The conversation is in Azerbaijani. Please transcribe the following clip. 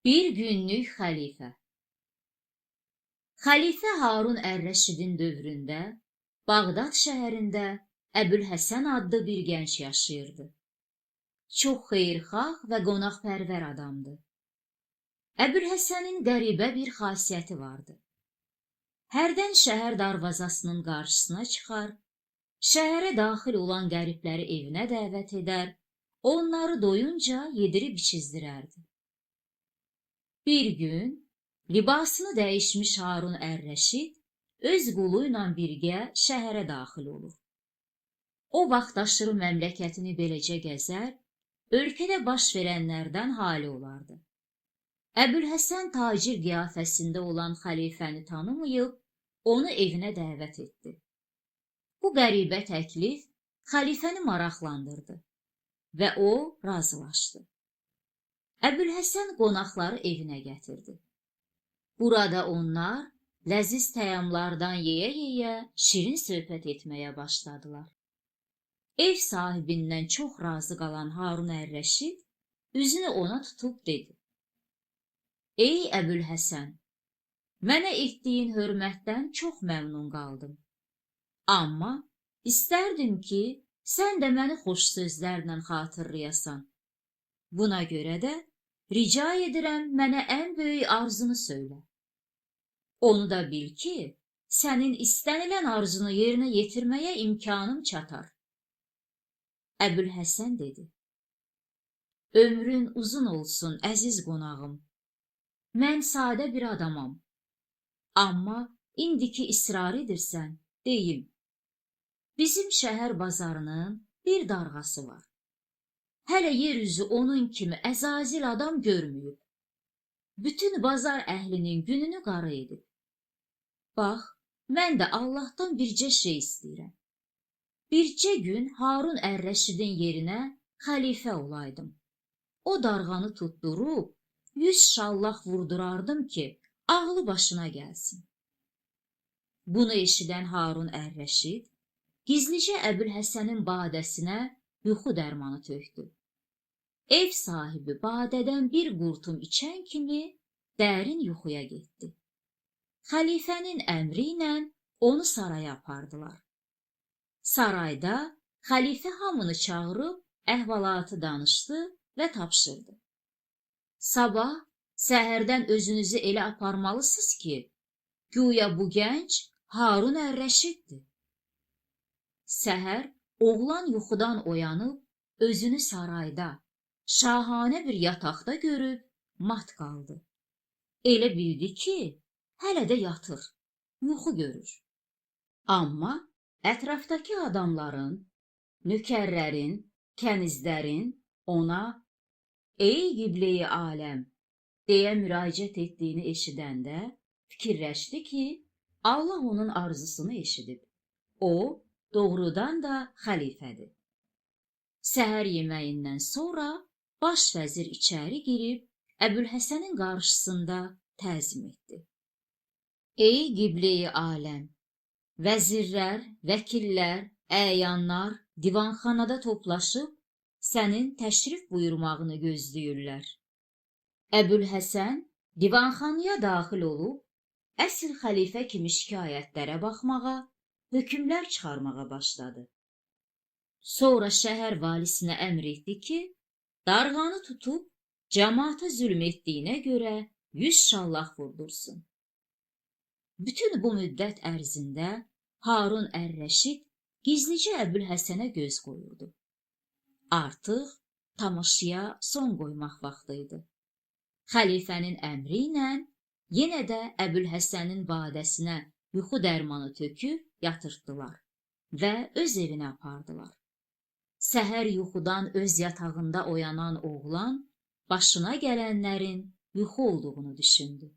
Bir günlük xəlifə. Xəlifə Harun Ər-Rəşidin dövründə Bağdad şəhərində Əbülhəsən adlı bir gənc yaşayırdı. Çox xeyirxah və qonaqpərvər adamdı. Əbülhəsənin qəribə bir xasiyyəti vardı. Hərdən şəhər darvazasının qarşısına çıxar, şəhərə daxil olan qəribləri evinə dəvət edər, onları doyunca yedirib içizdirərdi. Bir gün libasını dəyişmiş Harun Ər-Rəşid öz qulu ilə birgə şəhərə daxil olur. O vaxt aşırı məmləkətini beləcə gəzər, ölkədə baş verənlərdən hali olardı. Əbülhəsən tacir qiyafəsində olan xəlifəni tanımayıb, onu evinə dəvət etdi. Bu qəribə təklif xəlifəni maraqlandırdı və o razılaşdı. Əbülhəsən qonaqları evinə gətirdi. Burada onlar ləziz təyamlardan yeyə-yeyə şirin söhbət etməyə başladılar. Ev sahibindən çox razı qalan Harun Ər-Rəşid üzünü ona tutub dedi: "Ey Əbülhəsən, mənə etdiyin hörmətdən çox məmnun qaldım. Amma istərdim ki, sən də məni xoş sözlərlə xatırlayasan. Buna görə də rica edirəm, mənə ən böyük arzunu söylə. Onu da bil ki, sənin istənilən arzunu yerinə yetirməyə imkanım çatar." Əbülhəsən dedi: "Ömrün uzun olsun, əziz qonağım. Mən sadə bir adamam. Amma indiki israr edirsən, deyim. Bizim şəhər bazarının bir darğası var. Hələ yer üzü onun kimi əzazil adam görməyib. Bütün bazar əhlinin gününü qara edib. Bax, mən də Allahdan bircə şey istəyirəm. Bircə gün Harun Ər-Rəşidin yerinə xəlifə olaydım. O darğanı tutdurub 100 şallaq vurdurardım ki, ağlı başına gəlsin." Bunu eşidən Harun Ər-Rəşid gizlicə Əbülhəsənin badəsinə yuxu dərmanı tökdü. Ev sahibi badədən bir qurtum içən kimi dərin yuxuya getdi. Xəlifənin əmri ilə onu saraya apardılar. Sarayda xəlifə hamını çağırıb əhvalatı danışdı və tapşırdı: "Sabah səhərdən özünüzü elə aparmalısınız ki, güya bu gənc Harun Ər-Rəşiddir." Səhər oğlan yuxudan oyanıb özünü sarayda, şahanə bir yataqda görüb mat qaldı. Elə bildi ki, hələ də yatır, yuxu görür. Amma ətrafdakı adamların, nökərlərin, kənizlərin ona "Ey qiblə-i aləm" deyə müraciət etdiyini eşidəndə fikirləşdi ki, Allah onun arzusunu eşidib. O doğrudan da xəlifədir. Səhər yeməyindən sonra baş vəzir içəri girib Əbülhəsənin qarşısında təzim etdi. "Ey qiblə-i aləm, vəzirlər, vəkillər, əyanlar divanxanada toplaşıb sənin təşrif buyurmağını gözləyirlər." Əbülhəsən divanxanaya daxil olub, əsl xəlifə kimi şikayətlərə baxmağa, hökmlər çıxarmağa başladı. Sonra şəhər valisinə əmr etdi ki, darğanı tutub cəmaata zülm etdiyinə görə 100 şallaq vurdursun. Bütün bu müddət ərzində Harun Ər-Rəşid gizlicə Əbülhəsənə göz qoyurdu. Artıq tamaşaya son qoymaq vaxtı idi. Xəlifənin əmri ilə yenə də Əbülhəsənin badəsinə yuxu dərmanı töküb yatırtdılar və öz evinə apardılar. Səhər yuxudan öz yatağında oyanan oğlan başına gələnlərin yuxu olduğunu düşündü.